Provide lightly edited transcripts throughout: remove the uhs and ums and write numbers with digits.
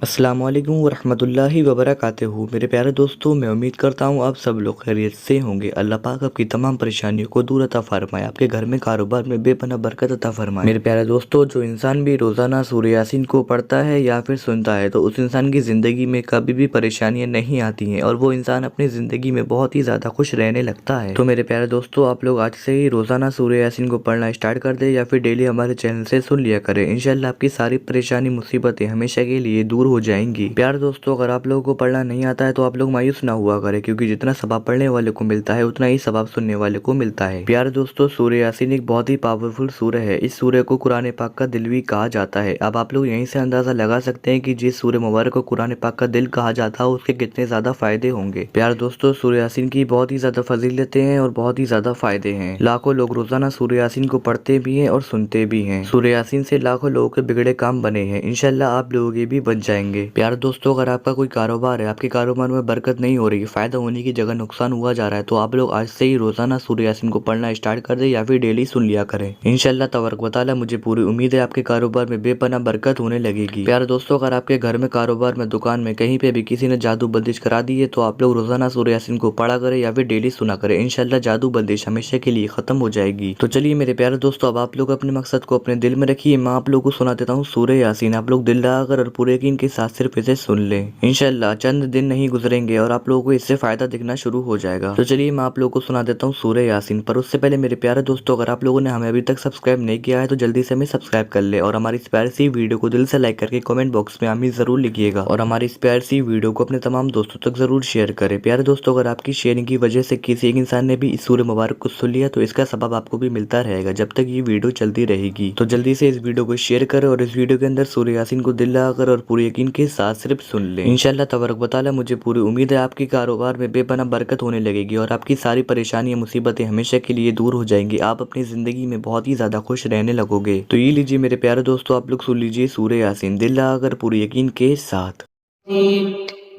अस्सलामुअलैकुम वरहमतुल्लाहि वबरकातुहू। मेरे प्यारे दोस्तों, मैं उम्मीद करता हूँ आप सब लोग खैरियत से होंगे। अल्लाह पाक आपकी तमाम परेशानियों को दूर अता फरमाए, आपके घर में कारोबार में बेपनाह बरकत अता फरमाए। मेरे प्यारे दोस्तों, जो इंसान भी रोज़ाना सूरह यासीन को पढ़ता है या फिर सुनता है तो उस इंसान की ज़िंदगी में कभी भी परेशानियाँ नहीं आती हैं और वो इंसान अपनी ज़िंदगी में बहुत ही ज़्यादा खुश रहने लगता है। तो मेरे प्यारे दोस्तों, आप लोग आज से ही रोज़ाना सूरह यासीन को पढ़ना स्टार्ट कर दे या फिर डेली हमारे चैनल से सुन लिया करें। इंशाल्लाह आपकी सारी परेशानी मुसीबतें हमेशा के लिए दूर हो जाएंगी। प्यार दोस्तों, अगर आप लोगों को पढ़ना नहीं आता है तो आप लोग मायूस ना हुआ करें, क्योंकि जितना सवाब पढ़ने वाले को मिलता है उतना ही सवाब सुनने वाले को मिलता है। प्यार दोस्तों, सूरह यासीन एक बहुत ही पावरफुल सूरह है। इस सूरह को कुरान पाक का दिल भी कहा जाता है। अब आप लोग यहीं से अंदाजा लगा सकते हैं कि जिस सूरह मुबारक को कुरान पाक का दिल कहा जाता है उसके कितने ज्यादा फायदे होंगे। प्यार दोस्तों, सूरह यासीन की बहुत ही ज्यादा फजीलतें हैं और बहुत ही ज्यादा फायदे हैं। लाखों लोग रोजाना सूरह यासीन को पढ़ते भी हैं और सुनते भी हैं। सूरह यासीन से लाखों लोगों के बिगड़े काम बने हैं। इंशाल्लाह आप लोगों के भी बन जाएंगे। प्यार दोस्तों, अगर आपका कोई कारोबार है, आपके कारोबार में बरकत नहीं हो रही, फायदा होने की जगह नुकसान हुआ जा रहा है, तो आप लोग आज से ही रोजाना सूरह यासीन को पढ़ना स्टार्ट कर दे या फिर डेली सुन लिया करें। इंशाल्लाह तबारक व तआला मुझे पूरी उम्मीद है आपके कारोबार में बेपनाह बरकत होने लगेगी। प्यार दोस्तों, अगर आपके घर में, कारोबार में, दुकान में कहीं पे भी किसी ने जादू बंदिश करा दी है तो आप लोग रोजाना सूरह यासीन को पढ़ा करें या फिर डेली सुना करें। इंशाल्लाह जादू बंदिश हमेशा के लिए खत्म हो जाएगी। तो चलिए मेरे प्यारे दोस्तों, अब आप लोग अपने मकसद को अपने दिल में रखिए। मैं आप लोगों को सुना देता हूँ सूरह यासीन। आप लोग दिल लगाकर और पूरे यकीन के साथ सिर्फ इसे सुन लें। इंशाल्लाह चंद दिन नहीं गुजरेंगे और आप लोगों को इससे फायदा दिखना शुरू हो जाएगा। तो चलिए मैं आप लोगों को सुना देता हूँ सूरह यासीन। पर उससे पहले मेरे प्यारे दोस्तों, अगर आप लोगों ने हमें अभी तक सब्सक्राइब नहीं किया है तो जल्दी से हमें सब्सक्राइब कर ले और हमारी इस प्यारी सी वीडियो को दिल से लाइक करके कमेंट बॉक्स में आमीन जरूर लिखिएगा और हमारी इस प्यारी सी वीडियो को अपने तमाम दोस्तों तक जरूर शेयर करें। प्यारे दोस्तों, अगर आपकी शेयरिंग की वजह से किसी एक इंसान ने भी इस सूरह मुबारक को सुन लिया तो इसका सबब आपको भी मिलता रहेगा जब तक ये वीडियो चलती रहेगी। तो जल्दी से इस वीडियो को शेयर करें और इस वीडियो के अंदर सूरह यासीन को दिल लगाकर और पूरे यकीन के साथ सिर्फ सुन ले। इंशाल्लाह तबारक व तआला मुझे पूरी उम्मीद है आपके कारोबार में बेपनाह बरकत होने लगेगी और आपकी सारी परेशानियां मुसीबतें हमेशा के लिए दूर हो जाएंगी। आप अपनी जिंदगी में बहुत ही ज्यादा खुश रहने लगोगे। तो ये लीजिए मेरे प्यारे दोस्तों, आप लोग सुन लीजिए सूरह यासीन दिल लगाकर पूरे यकीन के साथ।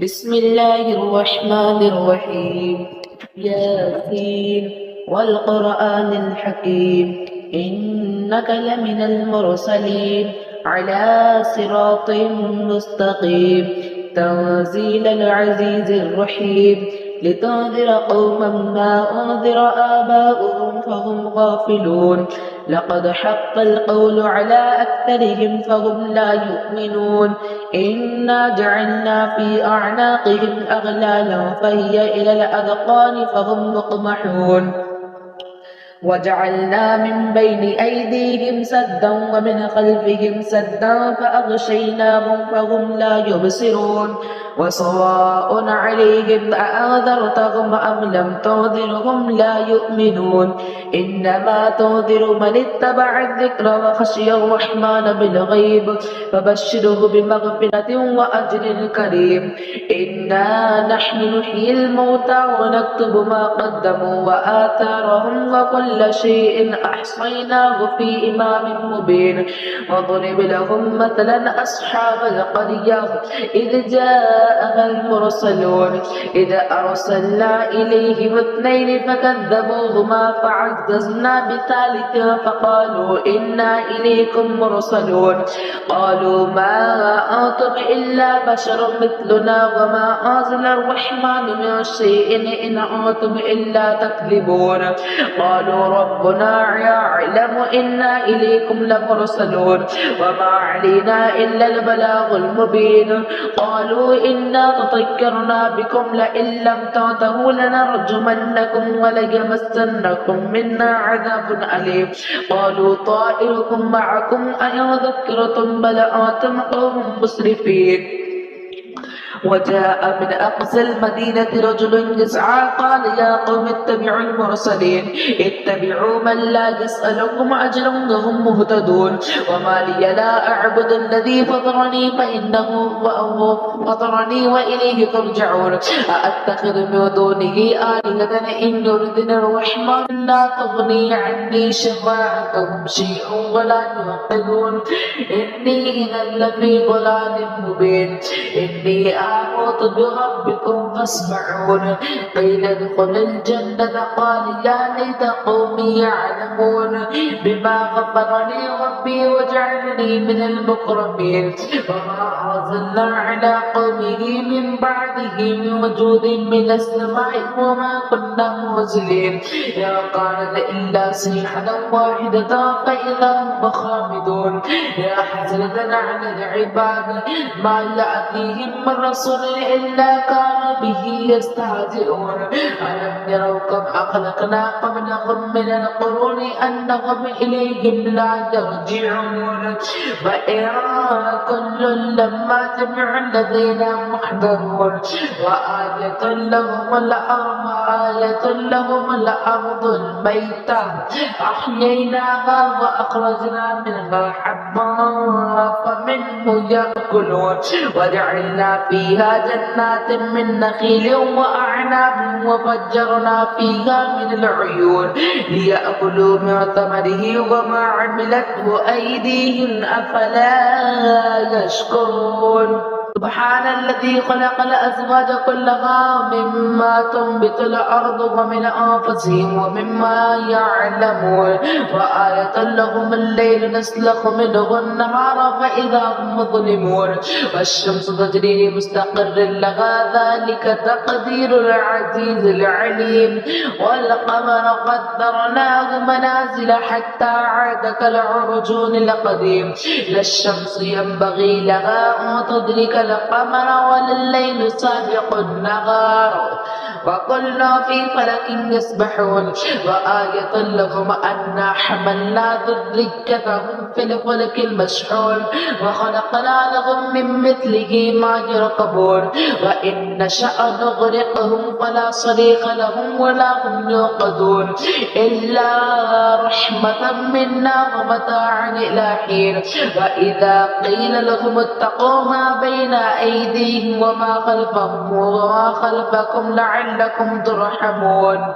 बिस्मिल्लाहिर्रहमानिर्रहीम यासीन वल क़ुरआनिल हकीम इन्नका लमिनल मुरसलीन अला सिरातिम मुस्तक़ीम तंज़ीलल अज़ीज़िर रहीम लितुन्ज़िर क़ौमन मा उन्ज़िर आबाउहुम फ़हुम गाफ़िलून लक़द हक़्क़ल क़ौलु अला अक्सरिहिम फ़हुम ला युमिनून इन्ना जअलना फ़ी अअनाक़िहिम अग़लालन फ़हिय इलल अज़क़ानि फ़हुम मुक़महून वजअलना मिन बैनि ऐदीहिम सद्दन व मिन ख़ल्फ़िहिम सद्दन फ़अग़शयनाहुम फ़हुम ला युबसिरून वसवाअन अलैहिम अअन्ज़रतहुम अम लम तुन्ज़िरहुम ला युमिनून इन्नमा तुन्ज़िरु मन इत्तबअ अज़्ज़िक्र व ख़शिय अर्रहमान बिलग़ैब फ़बश्शिरहु बिमग़फ़िरतिन व अज्रिन करीम इन्ना नहनु नुह्यिल मौता व नक्तुबु मा क़द्दमू व आथारहुम व कुल्ल शैइन अहसयनाहु फ़ी इमामिन मुबीन वضرب لهم مثلا أصحاب القرية إذ جاءها المرسلون إذ أرسلنا إليهم اثنين فكذبوهما فعززنا بثالث فقالوا إنا إليكم مرسلون قالوا ما أنتم إلا بشر مثلنا وما أنزل الرحمن من شيء إن أنتم إلا تكذبون قالوا ربنا يعلم إنا إليكم لمرسلون وما علينا إلا البلاغ المبين قالوا إنا تطيرنا بكم لئن لم تنتهوا لنرجمنكم وليمسنكم منا عذاب أليم قالوا طائركم معكم أئن ذكرتم بل أنتم قوم مسرفين وجاء من أقصى المدينة رجل يسعى قال يا قوم اتبعوا المرسلين اتبعوا من لا يسألكم أجرا وهم مهتدون وما لي لا أعبد الذي فطرني فإنه فطرني وإليه ترجعون أأتخذ من دونه آلهة إن يردنا الرحمن لا تغني عني شفاعتهم شيئا ولا ينقذون إني إذا لفي ضلال مبين إني آمنت بربكم تسمعون قيل ادخل الجنة قال يا ليت قومي يعلمون بما غفر لي ربي وجعلني من المكرمين وما أرسلنا على قومه من بعده من وجود من السماء وما كنا منزلين يا كانت إلا صيحة واحدة فإذا هم خامدون يا حسرة على العباد ما يأتيهم من رسول إلا كانوا به يستهزئون ألم يروا كم أخلقنا قبلهم من القرون أنهم إليهم لا يرجعون وإن كل لما جميع الذين محضرون وآية لهم الأرض الميتة أحييناها وأخرجنا منها حبا فمنه يأكلون وجعلنا فيها جنات من نخيل وأعناب وفجرنا فيها من العيون ليأكلوا من ثمره وما عملته أيديهم أفلا يشكرون سبحان الذي خلق الأزواج كلها مما تنبت الأرض ومن أنفسهم ومما يعلمون وآية لهم الليل نسلخ منه النهار فإذا هم مظلمون والشمس تجري لمستقر لها ذلك تقدير العزيز العليم والقمر قدرناه منازل حتى عاد كالعرجون القديم لا الشمس ينبغي لها أن تدرك القمر ولا الليل سابق النهار وكل في فلك يسبحون وآية لهم أنا حملنا ذريتهم في الفلك المشحون وخلقنا لهم من مثله ما يركبون وإن نشأ نغرقهم فلا صريخ لهم ولا هم يوقظون إلا رحمة منا ومتاعا إلى حين وإذا قيل لهم اتقوا ما بين أيديهم وما خلفهم وما خلفكم لعلكم ترحمون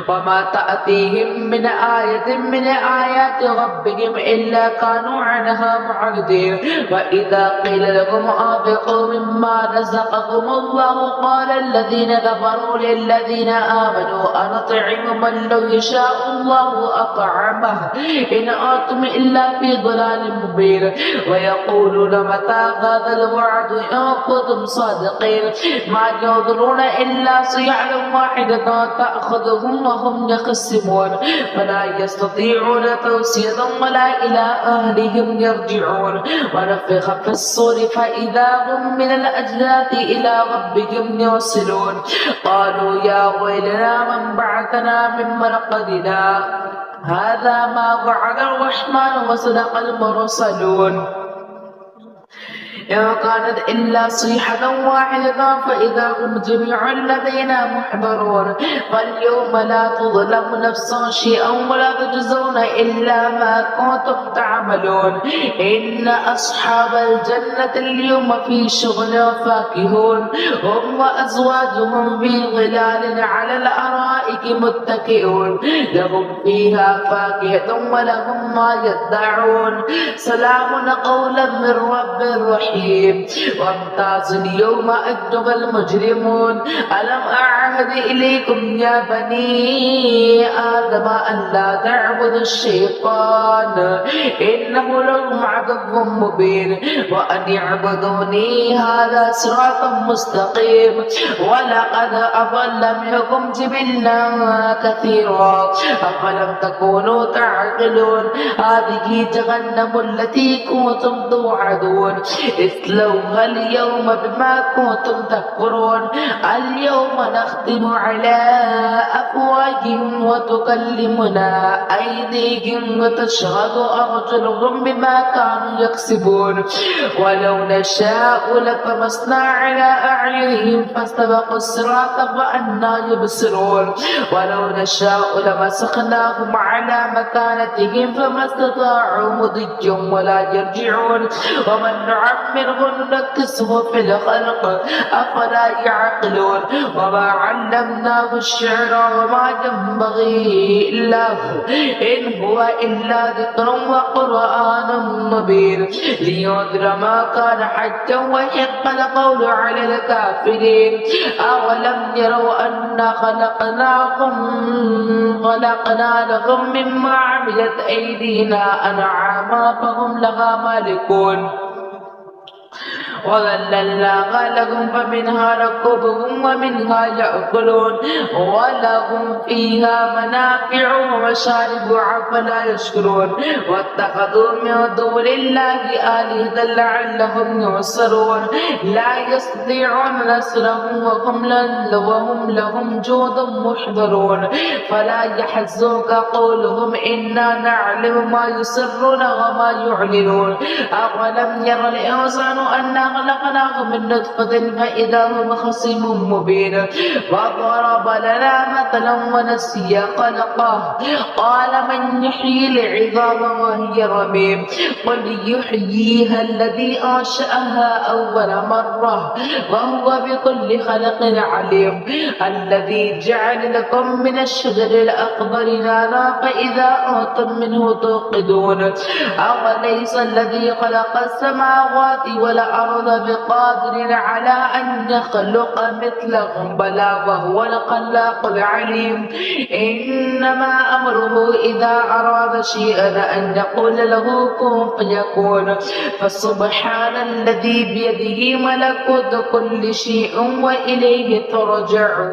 وما تأتيهم من آية من آيات ربهم إلا كانوا عنها معرضين وإذا قيل لهم أنفقوا مما رزقكم الله قال الذين كفروا للذين آمنوا أنطعم من لو يشاء الله أطعمه إن أنتم إلا في ضلال مبين ويقولون متى هذا الوعد إن كنتم صادقين ما ينظرون إلا صيحة واحدة تأخذهم وهم يخصمون فلا يستطيعون توصية ولا إلى أهلهم يرجعون ونفخ في الصور فإذا هم من الأجداث إلى ربهم يوصلون قالوا يا ويلنا من بعثنا من مرقدنا هذا ما وعد الرحمن وصدق المرسلون إن كانت إلا صيحة واحدة فإذا هم جميع لدينا محضرون فاليوم لا تظلم نفس شيئا ولا تجزون إلا ما كنتم تعملون إن أصحاب الجنة اليوم في شغل فاكهون هم وأزواجهم في ظلال على الأرائك متكئون لهم فيها فاكهة ولهم ما يدعون سلام قولا من رب رحيم وامتاز اليوم أيها المجرمون ألم أعهد إليكم يا بني آدم أن لا تعبدوا الشيطان إنه لكم عدو مبين وأن اعبدوني هذا صراط مستقيم ولقد أضل منكم جبلا كثيرا أفلم تكونوا تعقلون هذه جهنم التي كنتم توعدون اصلوها اليوم بما كنتم تكفرون اليوم نختم على أفواههم وتكلمنا أيديهم وتشهد أرجلهم بما كانوا يكسبون ولو نشاء لطمسنا على أعينهم فاستبقوا الصراط فأنى يبصرون ولو نشاء لمسخناهم على مكانتهم فما استطاعوا مضيا ولا يرجعون ومن نعمره نعمره ننكسه في الخلق أفلا يعقلون وما علمناه الشعر وما ينبغي له إن هو إلا ذكر وقرآن مبين لينذر ما كان حجا ويحق القول على الكافرين أولم يروا أنا خلقنا لهم مما عملت أيدينا أنعاما فهم لها مالكون وذللناها لهم فمنها ركوبهم ومنها يأكلون ولهم فيها منافع ومشارب أفلا يشكرون واتخذوا من دون الله آلهة لعلهم ينصرون لا يستطيعون نصرهم وهم لهم جند محضرون فلا يحزنك قولهم إنا نعلم ما يسرون وما يعلنون أولم ير الإنسان أنا خلقناه من نطفة فإذا هو خصيم مبين وضرب لنا مثلا ونسي خلقه قال من يحيي العظام وهي رميم قل يحييها الذي أنشأها أول مرة وهو بكل خلق عليم الذي جعل لكم من الشجر الأخضر نارا فإذا أنتم منه توقدون أوليس الذي خلق السماوات والأرض بقادر على أن يخلق مثلهم بلى وهو الخلاق العليم إنما أمره إذا أراد شيئا أن يقول له كن فيكون فسبحان الذي بيده ملكوت كل شيء وإليه ترجعون